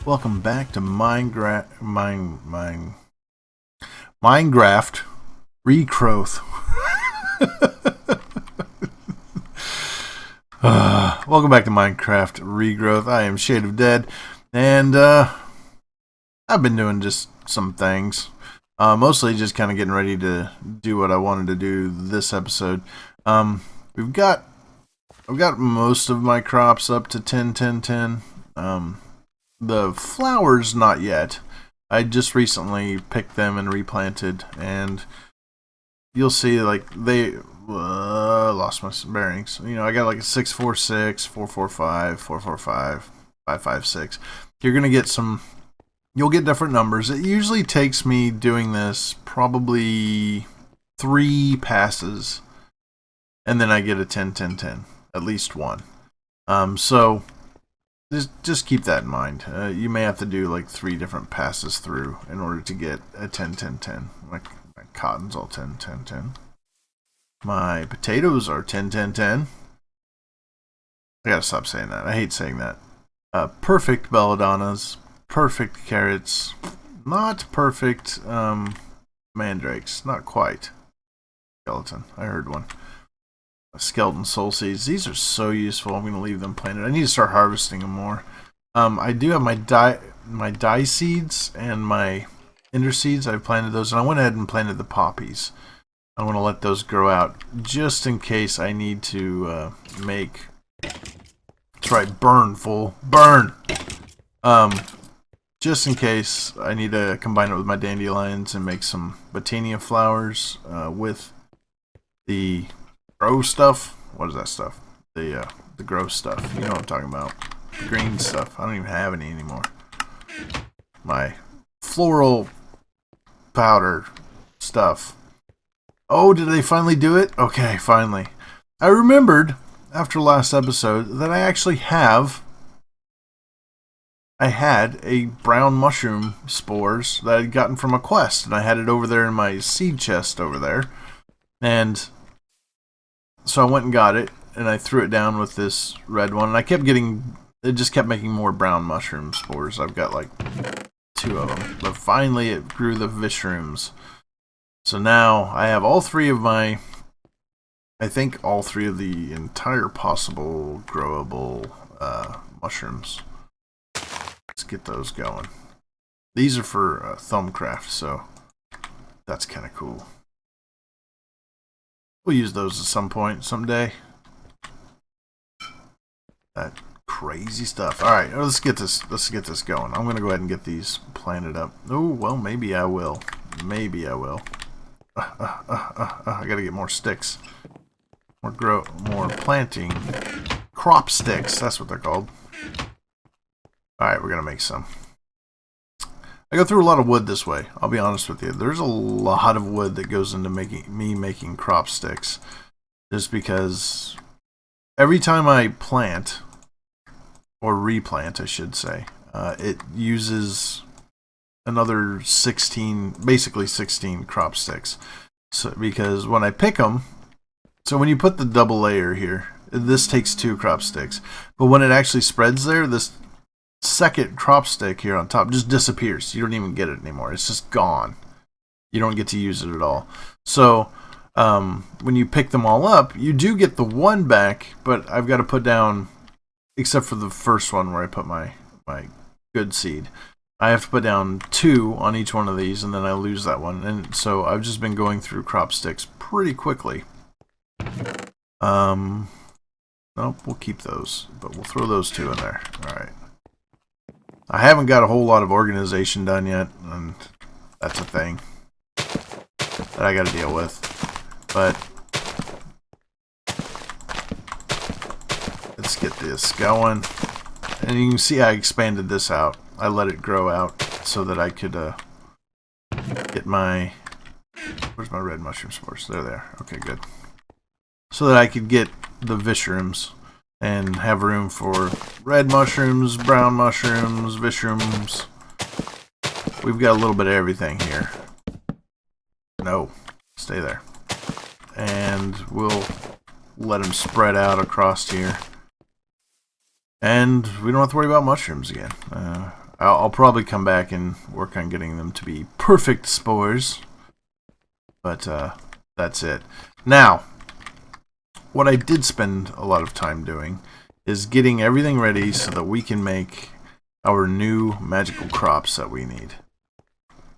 Welcome back to Minecraft Regrowth. Welcome back to Minecraft Regrowth. I am Shade of Dead, and I've been doing just some things. Mostly just kind of getting ready to do what I wanted to do this episode. I've got most of my crops up to 10, 10, 10. The flowers, not yet. I just recently picked them and replanted, and you'll see, like, they lost my bearings. You know, I got like a 646, 445, 445, 556. You're gonna get some. You'll get different numbers. It usually takes me doing this probably 3 passes, and then I get a 10, 10, 10. At least one. So just keep that in mind. You may have to do like 3 different passes through in order to get a 10, 10, 10. My cotton's all 10, 10, 10. My potatoes are 10, 10, 10. I gotta stop saying that. I hate saying that. Perfect belladonnas. Perfect carrots. Not perfect mandrakes. Not quite. Skeleton. I heard one. Skeleton soul seeds. These are so useful. I'm going to leave them planted. I need to start harvesting them more. I do have my dye seeds and my ender seeds. I've planted those, and I went ahead and planted the poppies. I want to let those grow out just in case I need to make. That's right, burn, fool, burn. Just in case I need to combine it with my dandelions and make some botania flowers with the grow stuff. What is that stuff? The grow stuff. You know what I'm talking about. The green stuff. I don't even have any anymore. My floral powder stuff. Oh, did they finally do it? Okay, finally. I remembered after last episode that I actually had a brown mushroom spores that I'd gotten from a quest, and I had it over there in my seed chest over there. And so I went and got it, and I threw it down with this red one, and I kept getting, it just kept making more brown mushroom spores. I've got like 2 of them, but finally it grew the vishrooms. So now I have all 3 of my, I think all 3 of the entire possible growable mushrooms. Let's get those going. These are for Thumbcraft, so that's kind of cool. We'll use those at some point, someday. That crazy stuff. All right, let's get this going. I'm gonna go ahead and get these planted up. Oh well, maybe I will. Maybe I will. I gotta get more sticks. More planting. Crop sticks. That's what they're called. All right, we're gonna make some. I go through a lot of wood this way. I'll be honest with you. There's a lot of wood that goes into making crop sticks. Just because every time I plant, or replant, I should say, it uses another 16, basically 16 crop sticks. So because when I pick them, so when you put the double layer here, this takes 2 crop sticks. But when it actually spreads there, this second crop stick here on top just disappears. You don't even get it anymore. It's just gone. You don't get to use it at all. So when you pick them all up, you do get the one back, but I've got to put down, except for the first one where I put my good seed, I have to put down 2 on each one of these, and then I lose that one. And so I've just been going through crop sticks pretty quickly. Nope, we'll keep those, but we'll throw those 2 in there. All right. I haven't got a whole lot of organization done yet, and that's a thing that I got to deal with. But let's get this going. And you can see I expanded this out. I let it grow out so that I could get my... Where's my red mushroom spores? They're there. Okay, good. So that I could get the vishrooms and have room for red mushrooms, brown mushrooms, vishrooms. We've got a little bit of everything here. No, stay there. And we'll let them spread out across here. And we don't have to worry about mushrooms again. I'll probably come back and work on getting them to be perfect spores. But that's it. Now, what I did spend a lot of time doing is getting everything ready so that we can make our new magical crops that we need.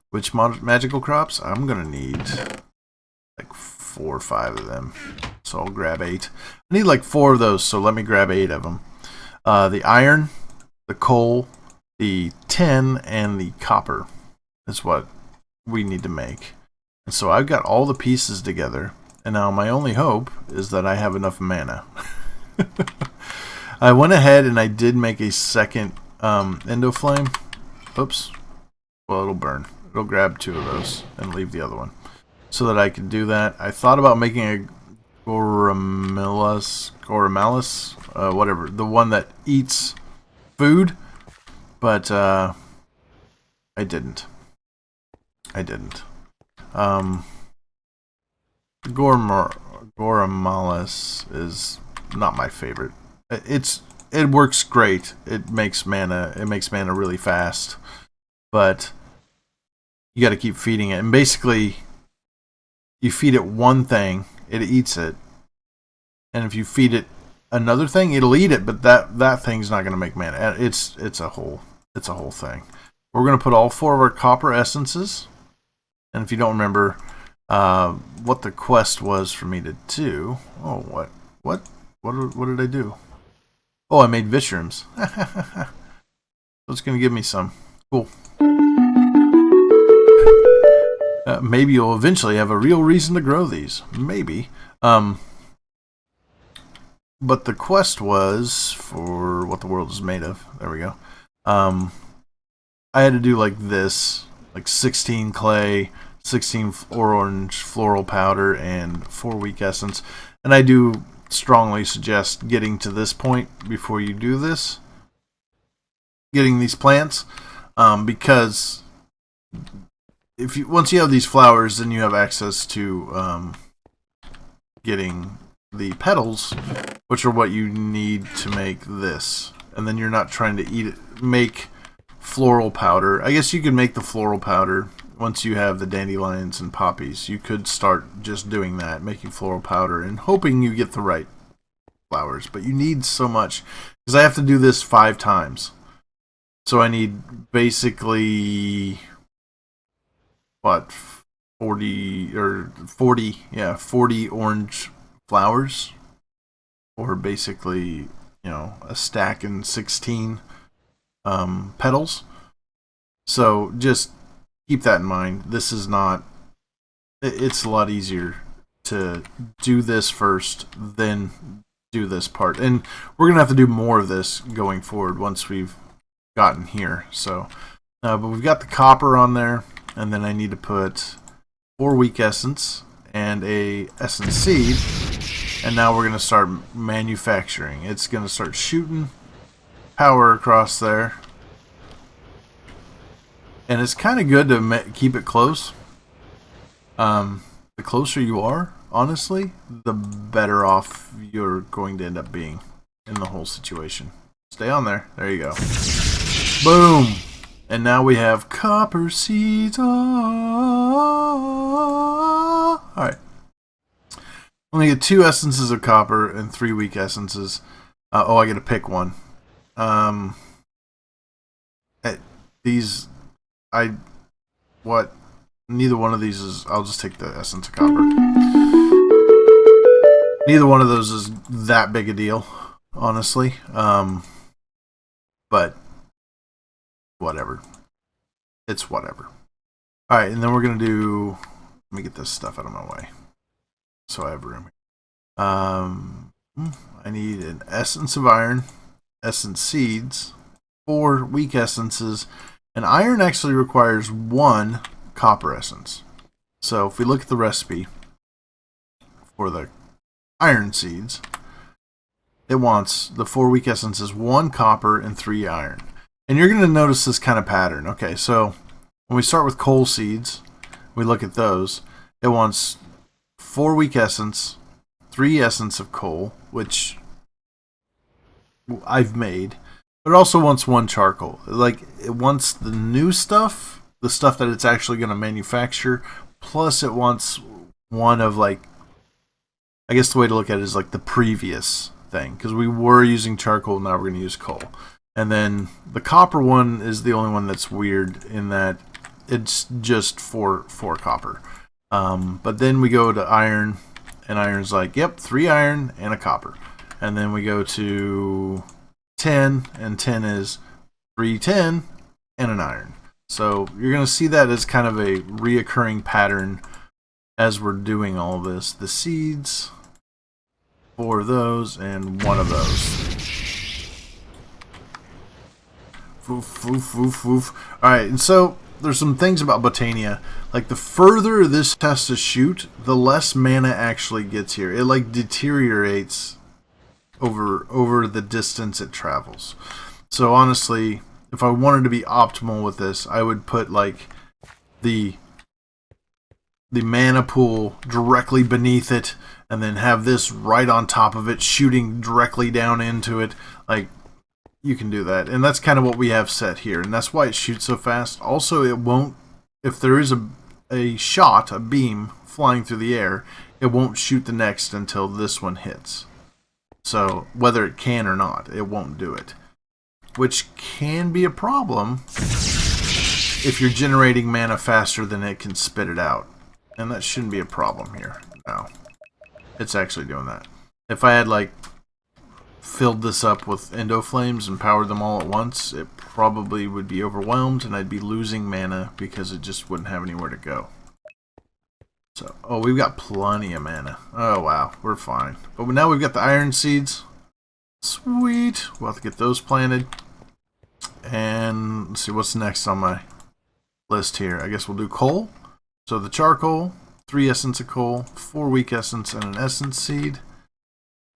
Which magical crops? I'm going to need like 4 or 5 of them. So I'll grab 8. I need like 4 of those, so let me grab 8 of them. The iron, the coal, the tin, and the copper is what we need to make. And so I've got all the pieces together. And now my only hope is that I have enough mana. I went ahead and I did make a second endo flame. Oops. Well, it'll burn. It'll grab 2 of those and leave the other one. So that I can do that. I thought about making a Goramalis, whatever. The one that eats food. But I didn't. Goramalis is not my favorite. It works great. It makes mana really fast. But you got to keep feeding it. And basically, you feed it one thing, it eats it. And if you feed it another thing, it'll eat it, but that thing's not going to make mana. It's a whole thing. We're going to put all 4 of our copper essences. And if you don't remember what the quest was for me to do, what did I do? Oh, I made vishrooms. So it's going to give me some. Cool. Maybe you'll eventually have a real reason to grow these. Maybe. But the quest was for what the world is made of. There we go. I had to do like this, like 16 clay, 16 orange floral powder, and 4 weak essence. And I do strongly suggest getting to this point before you do this. Getting these plants, because once you have these flowers, then you have access to getting the petals, which are what you need to make this. And then you're not trying to make floral powder. I guess you could make the floral powder once you have the dandelions and poppies. You could start just doing that, making floral powder, and hoping you get the right flowers. But you need so much, because I have to do this 5 times. So I need basically, what, 40 orange flowers, or basically, a stack and 16 petals. So just keep that in mind. This is not, it's a lot easier to do this first, then do this part. And we're going to have to do more of this going forward once we've gotten here. So, but we've got the copper on there, and then I need to put 4 weak essence and a essence seed. And now we're going to start manufacturing. It's going to start shooting power across there. And it's kind of good to keep it close. The closer you are, honestly, the better off you're going to end up being in the whole situation. Stay on there. There you go. Boom! And now we have copper seeds. Alright. I'm going to get 2 essences of copper and 3 weak essences. I get to pick one. Neither one of these is, I'll just take the essence of copper. Neither one of those is that big a deal, honestly. But whatever. It's whatever. Alright, and then we're going to do, let me get this stuff out of my way so I have room. I need an essence of iron, essence seeds, 4 weak essences, and iron actually requires 1 copper essence. So if we look at the recipe for the iron seeds, it wants the 4 weak essences, 1 copper, and 3 iron. And you're going to notice this kind of pattern. Okay, so when we start with coal seeds, we look at those. It wants 4 weak essence, 3 essence of coal, which I've made, But it also wants one charcoal. Like, it wants the new stuff, the stuff that it's actually going to manufacture, plus it wants one of, like, I guess the way to look at it is like the previous thing. Because we were using charcoal, now we're going to use coal. And then the copper one is the only one that's weird in that it's just for copper. But then we go to iron, and iron's like, yep, 3 iron and a copper. And then we go to tin, and tin is 3 tin and an iron. So you're going to see that as kind of a reoccurring pattern as we're doing all this. The seeds, 4 of those, and 1 of those. Woof, woof, woof, woof. Alright, and so there's some things about Botania. Like, the further this has to shoot, the less mana actually gets here. It, like, deteriorates over the distance it travels. So honestly, if I wanted to be optimal with this, I would put like the mana pool directly beneath it, and then have this right on top of it, shooting directly down into it. Like, you can do that, and that's kind of what we have set here, and that's why it shoots so fast. Also, it won't, if there is a shot, a beam flying through the air, it won't shoot the next until this one hits. So, whether it can or not, it won't do it. Which can be a problem if you're generating mana faster than it can spit it out. And that shouldn't be a problem here. No. It's actually doing that. If I had, like, filled this up with endo flames and powered them all at once, it probably would be overwhelmed and I'd be losing mana because it just wouldn't have anywhere to go. So, oh, we've got plenty of mana. Oh, wow. We're fine. But now we've got the iron seeds. Sweet. We'll have to get those planted. And let's see what's next on my list here. I guess we'll do coal. So the charcoal, 3 essence of coal, 4 weak essence, and an essence seed.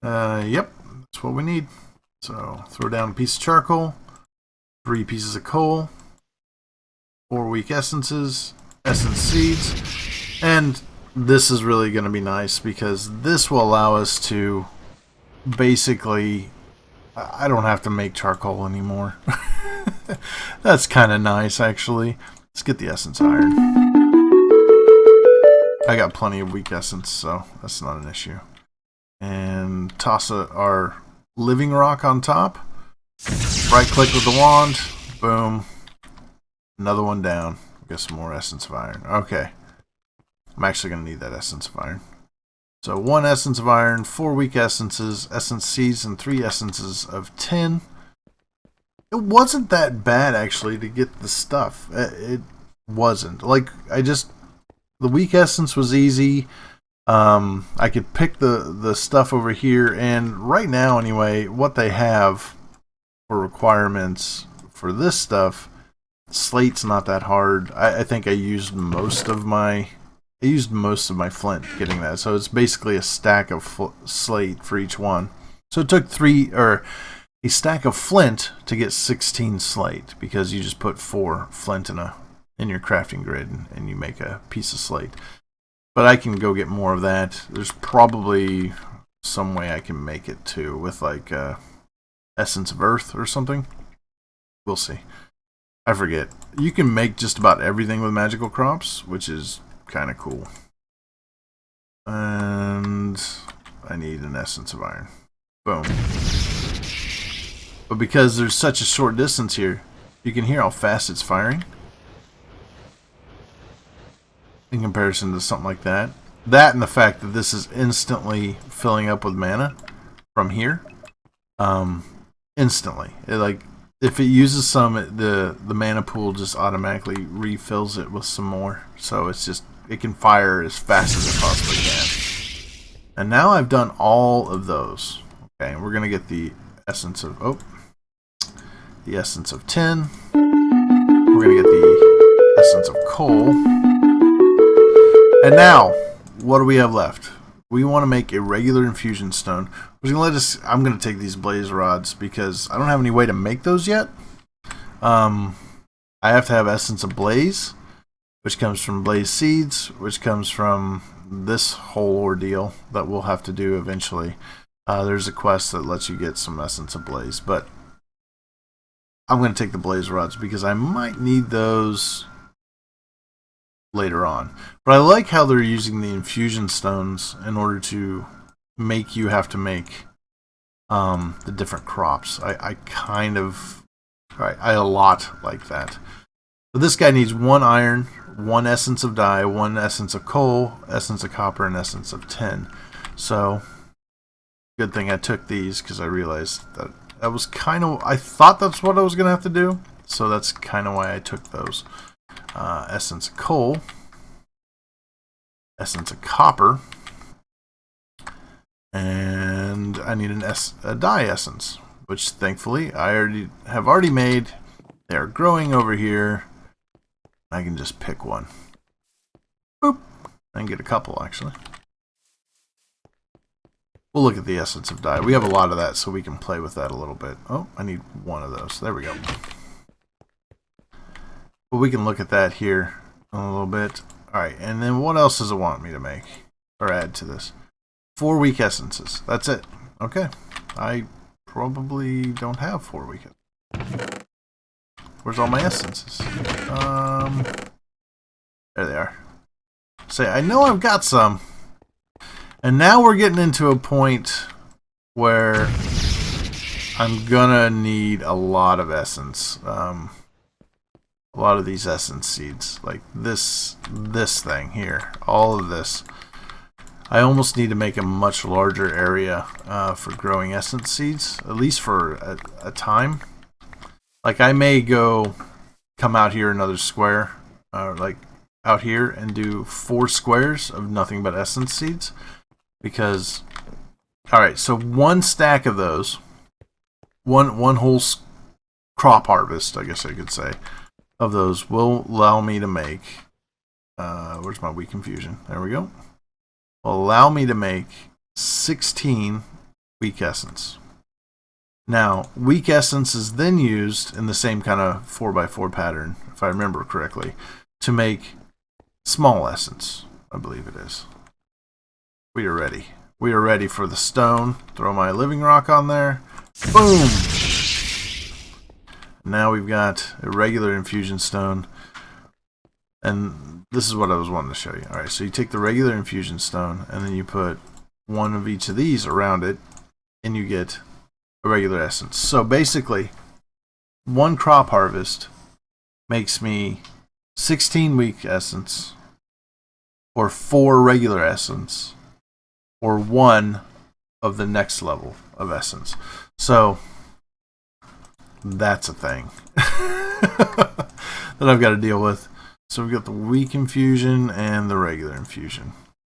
Yep, that's what we need. So throw down a piece of charcoal, 3 pieces of coal, 4 weak essences, essence seeds. And this is really going to be nice because this will allow us to basically, I don't have to make charcoal anymore. That's kind of nice, actually. Let's get the essence iron. I got plenty of weak essence, so that's not an issue. And toss our living rock on top. Right click with the wand. Boom. Another one down. Get some more essence of iron. Okay. I'm actually going to need that essence of iron. So 1 essence of iron, 4 weak essences, essence seeds, and 3 essences of tin. It wasn't that bad, actually, to get the stuff. It wasn't. Like, the weak essence was easy. I could pick the stuff over here, and right now, anyway, what they have for requirements for this stuff, slate's not that hard. I think I used most of my flint getting that. So it's basically a stack of slate for each one. So it took a stack of flint to get 16 slate, because you just put 4 flint in your crafting grid and you make a piece of slate. But I can go get more of that. There's probably some way I can make it too, with like essence of earth or something. We'll see. I forget. You can make just about everything with magical crops, which is kind of cool. And I need an essence of iron. Boom. But because there's such a short distance here, you can hear how fast it's firing in comparison to something like that. That and the fact that this is instantly filling up with mana from here. Instantly. If it uses some, the mana pool just automatically refills it with some more. So it can fire as fast as it possibly can. And now I've done all of those. Okay, we're gonna get the essence of the essence of tin. We're gonna get the essence of coal. And now, what do we have left? We want to make a regular infusion stone. I'm going to take these blaze rods because I don't have any way to make those yet. I have to have essence of blaze, which comes from blaze seeds, which comes from this whole ordeal that we'll have to do eventually. There's a quest that lets you get some essence of blaze, but I'm going to take the blaze rods because I might need those later on. But I like how they're using the infusion stones in order to make you have to make the different crops. I a lot like that. But this guy needs 1 iron, 1 essence of dye, 1 essence of coal, essence of copper, and essence of tin. So, good thing I took these because I realized that was kind of, I thought that's what I was going to have to do. So that's kind of why I took those. Essence of coal, essence of copper, and I need a dye essence, which thankfully I have already made. They're growing over here. I can just pick one. Boop. And get a couple, actually. We'll look at the essence of dye. We have a lot of that, so we can play with that a little bit. Oh, I need one of those. There we go. But we can look at that here a little bit. Alright, and then what else does it want me to make? Or add to this? 4 weak essences. That's it. Okay. I probably don't have 4 weak essences. Where's all my essences? There they are. Say, I know I've got some. And now we're getting into a point where I'm gonna need a lot of essence. A lot of these essence seeds. Like this thing here. All of this. I almost need to make a much larger area for growing essence seeds. At least for a time. Like I may come out here another square, like out here and do 4 squares of nothing but essence seeds. Because, alright, so 1 stack of those, one whole crop harvest, I guess I could say, of those will allow me to make, where's my weak infusion? There we go. Will allow me to make 16 weak essence. Now, weak essence is then used in the same kind of 4x4 pattern, if I remember correctly, to make small essence, I believe it is. We are ready. We are ready for the stone. Throw my living rock on there. Boom! Now we've got a regular infusion stone. And this is what I was wanting to show you. Alright, so you take the regular infusion stone, and then you put 1 of each of these around it, and you get a regular essence. So basically, 1 crop harvest makes me 16 weak essence, or 4 regular essence, or 1 of the next level of essence. So that's a thing that I've got to deal with. So we've got the weak infusion and the regular infusion.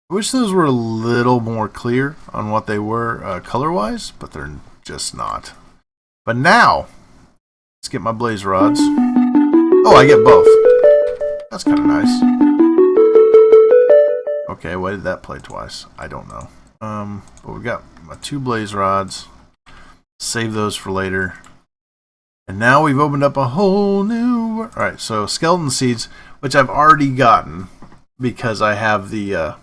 I wish those were a little more clear on what they were color-wise, but they're just not. But now, let's get my blaze rods. Oh, I get both. That's kind of nice. Okay, why did that play twice? I don't know. But we've got my 2 blaze rods. Save those for later. And now we've opened up a whole new... Alright, so skeleton seeds, which I've already gotten because I have the...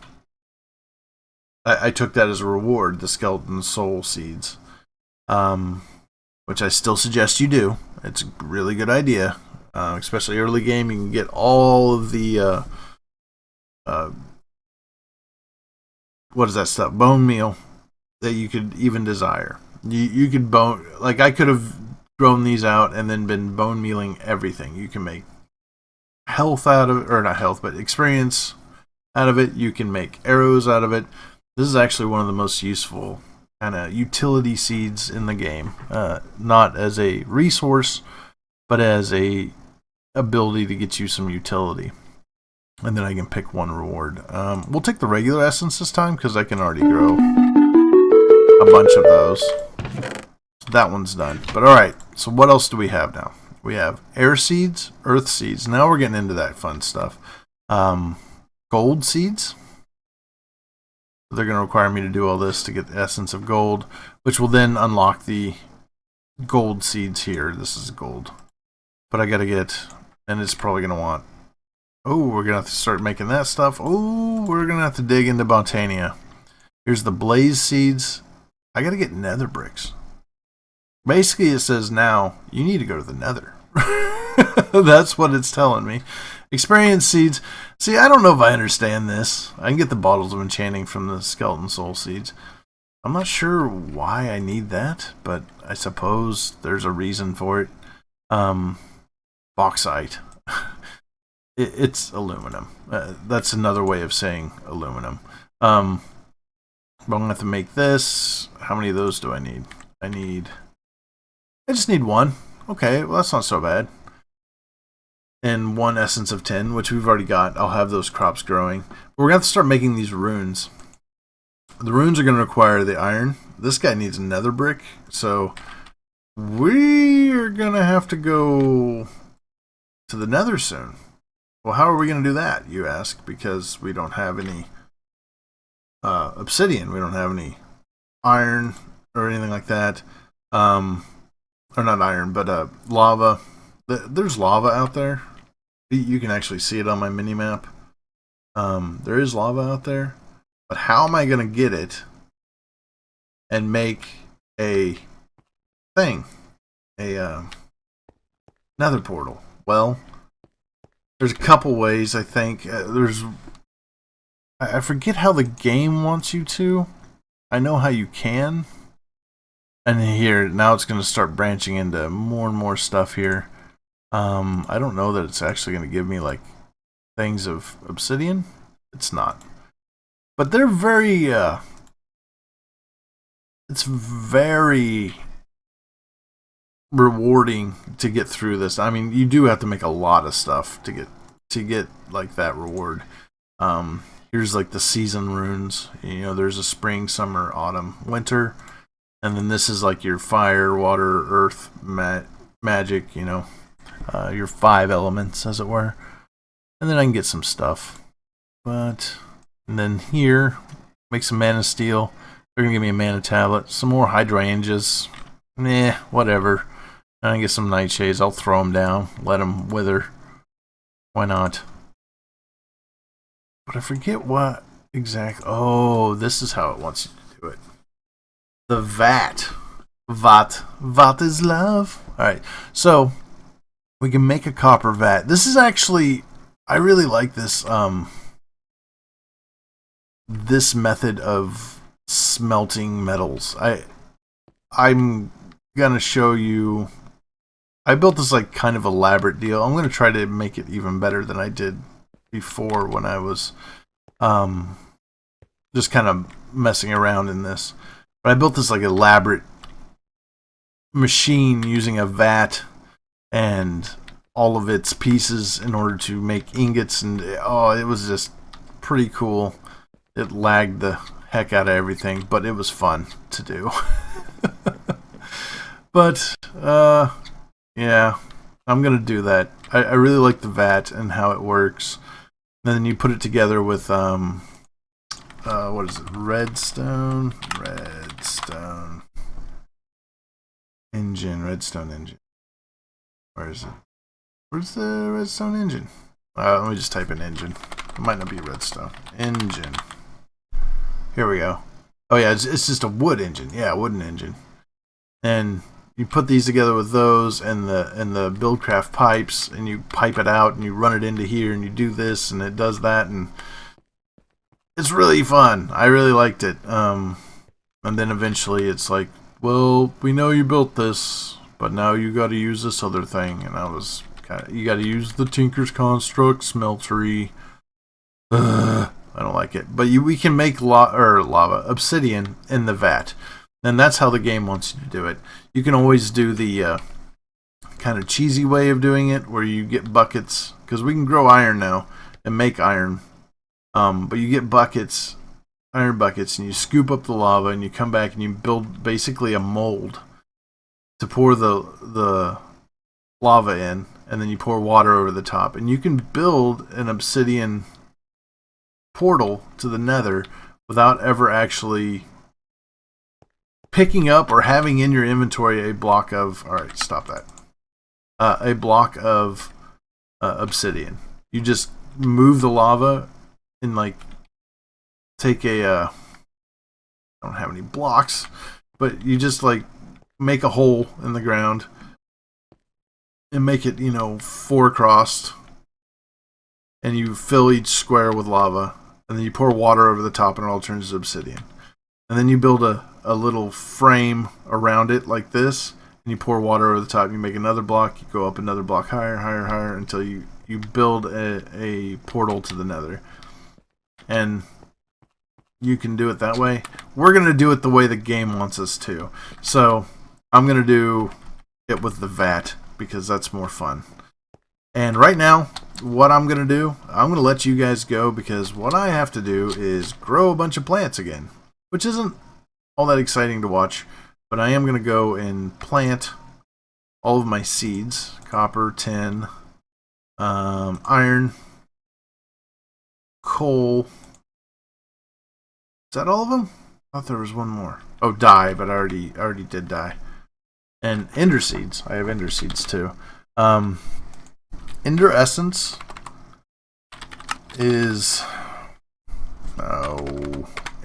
I took that as a reward, the skeleton soul seeds. Which I still suggest you do. It's a really good idea. Especially early game, you can get all of the... what is that stuff? Bone meal that you could even desire. You could bone... Like, I could have grown these out and then been bone mealing everything. You can make health out of it, or not health, but experience out of it. You can make arrows out of it. This is actually one of the most useful kind of utility seeds in the game. Not as a resource, but as a ability to get you some utility. And then I can pick 1 reward. We'll take the regular essence this time because I can already grow a bunch of those. So that one's done. But alright, so what else do we have now? We have air seeds, earth seeds. Now we're getting into that fun stuff. Gold seeds. They're going to require me to do all this to get the essence of gold, which will then unlock the gold seeds here. This is gold. But I got to get, and it's probably going to want... Oh, we're going to have to start making that stuff. Oh, we're going to have to dig into Botania. Here's the blaze seeds. I got to get nether bricks. Basically, it says now you need to go to the Nether. That's what it's telling me. Experience seeds. See, I don't know if I understand this. I can get the bottles of enchanting from the skeleton soul seeds. I'm not sure why I need that, but I suppose there's a reason for it. Bauxite. It's aluminum. That's another way of saying aluminum. But I'm going to have to make this. How many of those do I need? I just need one. Okay, well that's not so bad. And one essence of tin, which we've already got. I'll have those crops growing. But we're going to have to start making these runes. The runes are going to require the iron. This guy needs nether brick, so we're going to have to go to the Nether soon. Well, how are we going to do that, you ask? Because we don't have any obsidian. We don't have any iron or anything like that. Or not iron, but lava. There's lava out there. You can actually see it on my mini-map. There is lava out there. But how am I going to get it and make a thing? A nether portal? Well, there's a couple ways, I think. I forget how the game wants you to. I know how you can. And here, now it's going to start branching into more and more stuff here. I don't know that it's actually going to give me, like, things of obsidian. It's not. But they're very, it's very rewarding to get through this. I mean, you do have to make a lot of stuff to get like, that reward. Here's, like, the season runes. You know, there's a spring, summer, autumn, winter. And then this is like your fire, water, earth, magic, you know, your 5 elements, as it were. And then I can get some stuff. And then here, make some mana steel. They're going to give me a mana tablet. Some more hydrangeas. Whatever. And I can get some nightshades. I'll throw them down. Let them wither. Why not? But I forget what exactly. Oh, this is how it wants you to do it. The vat. Vat is love. Alright, so we can make a copper vat. This is actually, I really like this this method of smelting metals. I'm gonna show you. I built this like kind of elaborate deal. I'm gonna try to make it even better than I did before when I was just kind of messing around in this. But I built this like elaborate machine using a vat and all of its pieces in order to make ingots, and oh, it was just pretty cool. It lagged the heck out of everything, but it was fun to do. But yeah, I'm gonna do that. I really like the vat and how it works. And then you put it together with what is it? Redstone engine. Where is it? Where's the redstone engine? Let me just type in engine. It might not be redstone. Engine. Here we go. Oh yeah, it's just a wood engine. Yeah, wooden engine. And you put these together with those and the Buildcraft pipes, and you pipe it out and you run it into here and you do this and it does that, and it's really fun. I really liked it. And then eventually it's like, well, we know you built this, but now you got to use this other thing. And I was you got to use the Tinker's Construct smeltery. I don't like it. But we can make lava obsidian in the vat, and that's how the game wants you to do it. You can always do the kind of cheesy way of doing it, where you get buckets, because we can grow iron now and make iron. But you get buckets, iron buckets, and you scoop up the lava, and you come back and you build basically a mold to pour the lava in, and then you pour water over the top, and you can build an obsidian portal to the Nether without ever actually picking up or having in your inventory a block of, alright, stop that, a block of obsidian. You just move the lava and like take I don't have any blocks, but you just like make a hole in the ground and make it, 4 crossed, and you fill each square with lava, and then you pour water over the top and it all turns to obsidian. And then you build a little frame around it like this, and you pour water over the top. You make another block, you go up another block higher, higher, higher, until you build a portal to the Nether. And you can do it that way. We're going to do it the way the game wants us to. So I'm going to do it with the vat, because that's more fun. And right now, what I'm going to do, I'm going to let you guys go, because what I have to do is grow a bunch of plants again, which isn't all that exciting to watch, but I am going to go and plant all of my seeds: copper, tin, iron, coal. Is that all of them? I thought there was one more. Oh, dye, but I already did dye. And ender seeds. I have ender seeds too. Ender essence is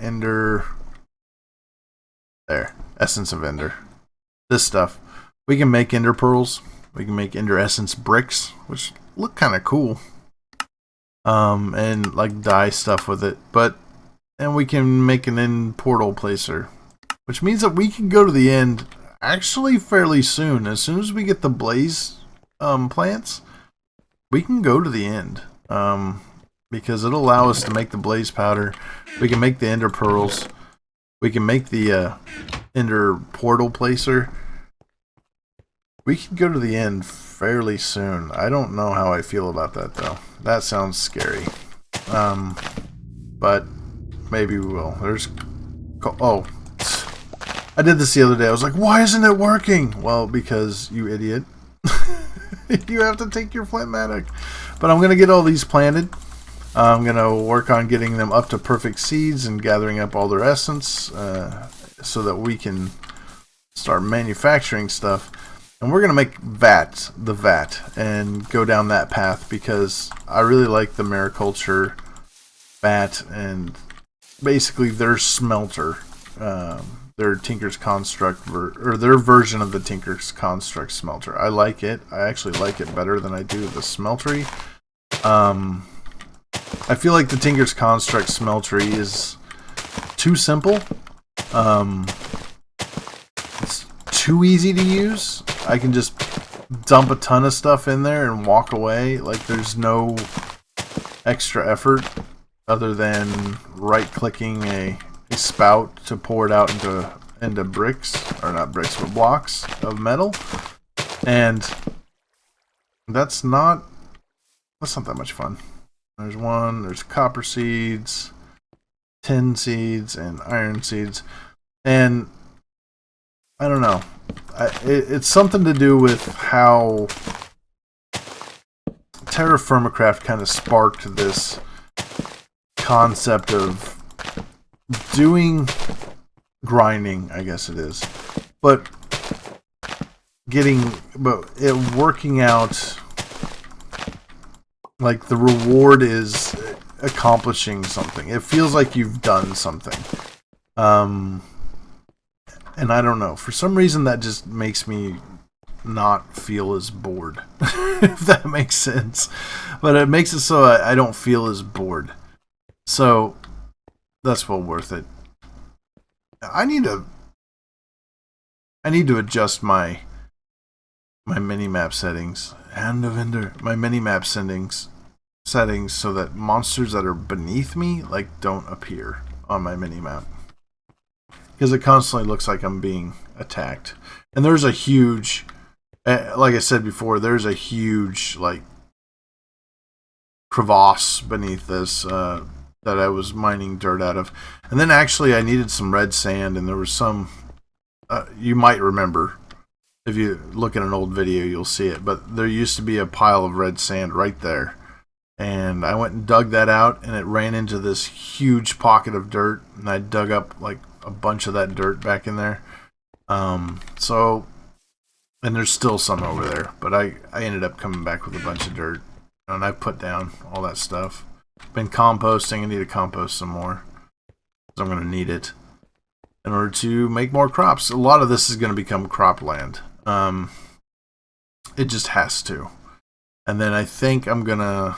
ender. There, essence of ender. This stuff. We can make ender pearls. We can make ender essence bricks, which look kind of cool. And like dye stuff with it, and we can make an end portal placer, which means that we can go to the end actually fairly soon. As soon as we get the blaze plants, we can go to the end, because it'll allow us to make the blaze powder. We can make the ender pearls. We can make the ender portal placer. We can go to the end fairly soon. I don't know how I feel about that, though. That sounds scary. But maybe we will. Oh, I did this the other day. I was like, why isn't it working? Well, because you idiot. You have to take your flintmatic. But I'm going to get all these planted. I'm going to work on getting them up to perfect seeds and gathering up all their essence, so that we can start manufacturing stuff. And we're going to make the vat, and go down that path, because I really like the mariculture vat and basically their smelter, their Tinker's Construct, or their version of the Tinker's Construct smelter. I like it. I actually like it better than I do the smeltery. I feel like the Tinker's Construct smeltery is too simple. It's too easy to use. I can just dump a ton of stuff in there and walk away. Like, there's no extra effort other than right-clicking a spout to pour it out into bricks, or not bricks, but blocks of metal. And that's not that much fun. There's copper seeds, tin seeds, and iron seeds. And I don't know. It's something to do with how Terra Firmacraft kind of sparked this concept of doing grinding, I guess it is, but working out, like, the reward is accomplishing something. It feels like you've done something. And I don't know, for some reason that just makes me not feel as bored, if that makes sense. But it makes it so I don't feel as bored. So that's well worth it. I need to adjust my minimap settings. Hand of Ender. My minimap settings so that monsters that are beneath me, like, don't appear on my minimap. Because it constantly looks like I'm being attacked. And there's a huge, like I said before, there's a huge, like, crevasse beneath this that I was mining dirt out of. And then actually I needed some red sand, and there was some, you might remember, if you look at an old video you'll see it, but there used to be a pile of red sand right there. And I went and dug that out, and it ran into this huge pocket of dirt, and I dug up, like, a bunch of that dirt back in there. And there's still some over there, but I ended up coming back with a bunch of dirt, and I put down all that stuff. Been composting. I need to compost some more, because I'm going to need it. in order to make more crops. A lot of this is going to become cropland. It just has to. And then I think I'm going to...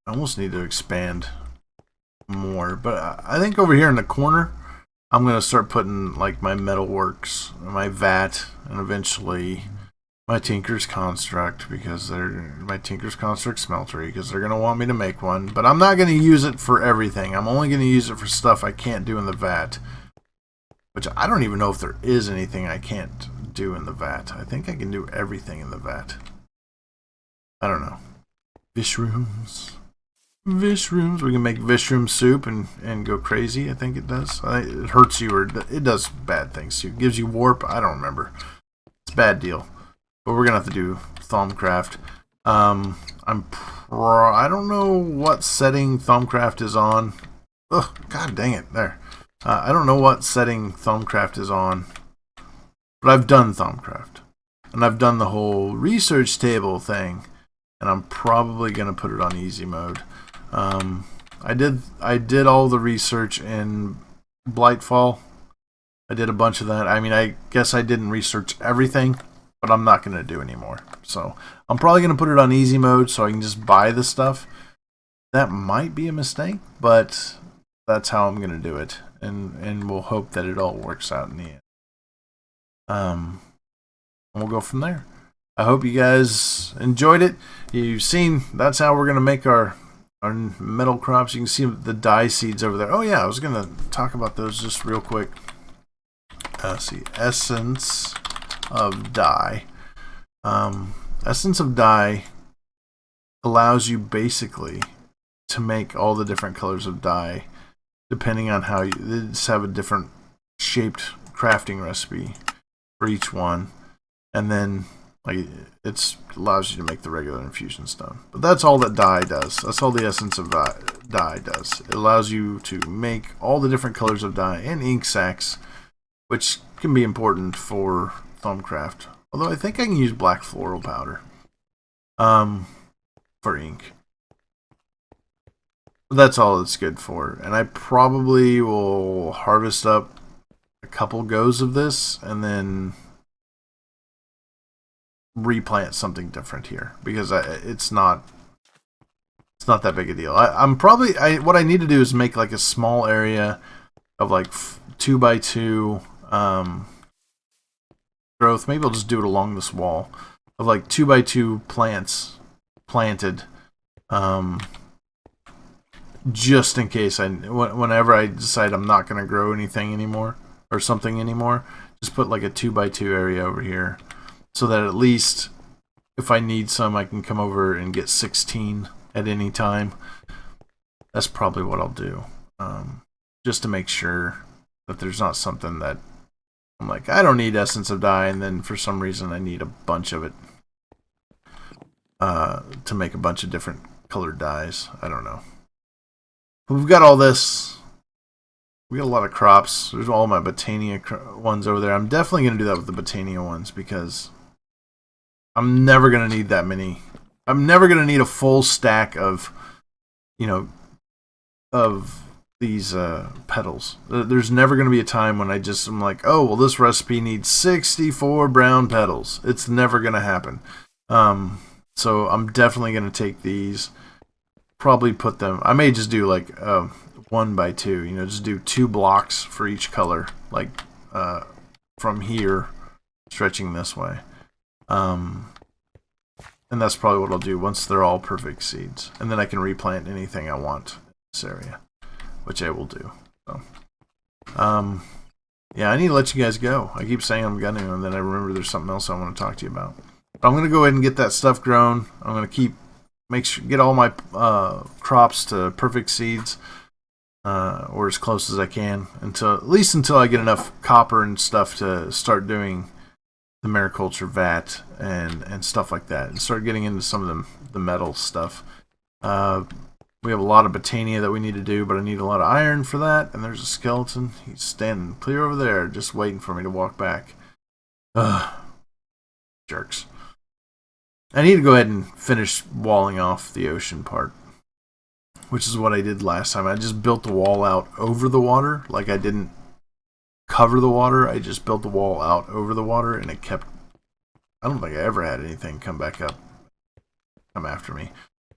I almost need to expand more. But I think over here in the corner, I'm going to start putting like my metalworks, my vat, and eventually my Tinker's Construct, because my Tinker's Construct smeltery, because they're going to want me to make one. But I'm not going to use it for everything. I'm only going to use it for stuff I can't do in the vat. Which I don't even know if there is anything I can't do in the vat. I think I can do everything in the vat. I don't know. Vishrooms. Vishrooms. We can make Vishroom soup and go crazy. I think it does. It hurts you, or it does bad things to you. It gives you warp. I don't remember. It's a bad deal. But we're gonna have to do Thaumcraft. I don't know what setting Thaumcraft is on. Ugh, god dang it. There. I don't know what setting Thaumcraft is on. But I've done Thaumcraft. And I've done the whole research table thing. And I'm probably gonna put it on easy mode. I did all the research in Blightfall. I did a bunch of that. I mean, I guess I didn't research everything, but I'm not going to do anymore. So I'm probably going to put it on easy mode so I can just buy the stuff. That might be a mistake, but that's how I'm going to do it. And we'll hope that it all works out in the end. And we'll go from there. I hope you guys enjoyed it. You've seen that's how we're going to make our metal crops. You can see the dye seeds over there. Oh yeah, I was going to talk about those just real quick. See, essence of dye. Essence of dye allows you basically to make all the different colors of dye depending on how you just have a different shaped crafting recipe for each one, and then like it allows you to make the regular infusion stone. But that's all that dye does. That's all the essence of dye does. It allows you to make all the different colors of dye and ink sacs, which can be important for Thaumcraft. Although I think I can use black floral powder for ink. But that's all it's good for. And I probably will harvest up a couple goes of this and then replant something different here, because it's not that big a deal. What I need to do is make like a small area of like 2x2 growth. Maybe I'll just do it along this wall of like 2x2 plants planted, just in case whenever I decide I'm not going to grow anything anymore or something anymore, just put like a 2x2 area over here. So that at least if I need some, I can come over and get 16 at any time. That's probably what I'll do. Just to make sure that there's not something that I'm like, I don't need essence of dye, and then for some reason I need a bunch of it to make a bunch of different colored dyes. I don't know. But we've got all this. We got a lot of crops. There's all my Botania ones over there. I'm definitely going to do that with the Botania ones, because I'm never going to need that many. I'm never going to need a full stack of, of these petals. There's never going to be a time when I'm like, oh, well, this recipe needs 64 brown petals. It's never going to happen. So I'm definitely going to take these, probably put them, I may just do like 1x2, just do 2 blocks for each color, like from here stretching this way. And that's probably what I'll do once they're all perfect seeds. And then I can replant anything I want in this area, which I will do. So, yeah, I need to let you guys go. I keep saying I'm going to, and then I remember there's something else I want to talk to you about. But I'm going to go ahead and get that stuff grown. I'm going to get all my crops to perfect seeds, or as close as I can, at least until I get enough copper and stuff to start doing the mariculture vat and stuff like that, and start getting into some of the metal stuff. We have a lot of Botania that we need to do, but I need a lot of iron for that. And there's a skeleton. He's standing clear over there, just waiting for me to walk back. Jerks. I need to go ahead and finish walling off the ocean part, which is what I did last time. I just built the wall out over the water, like I didn't cover the water. I just built the wall out over the water, and it kept... I don't think I ever had anything come back up, come after me.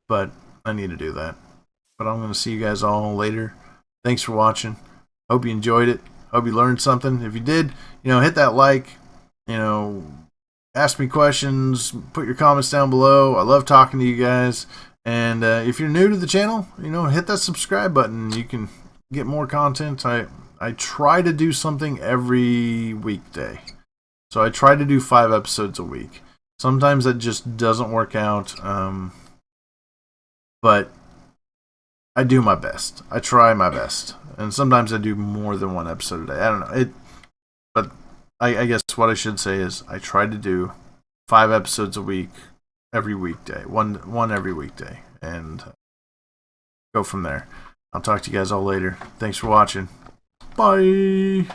But I need to do that. But I'm going to see you guys all later. Thanks for watching. Hope you enjoyed it. Hope you learned something. If you did, hit that like. Ask me questions. Put your comments down below. I love talking to you guys. And if you're new to the channel, hit that subscribe button. You can get more content. I try to do something every weekday. So I try to do 5 episodes a week. Sometimes that just doesn't work out. But I do my best. I try my best. And sometimes I do more than 1 episode a day. I don't know. But I guess what I should say is I try to do 5 episodes a week every weekday. One every weekday. And go from there. I'll talk to you guys all later. Thanks for watching. Bye.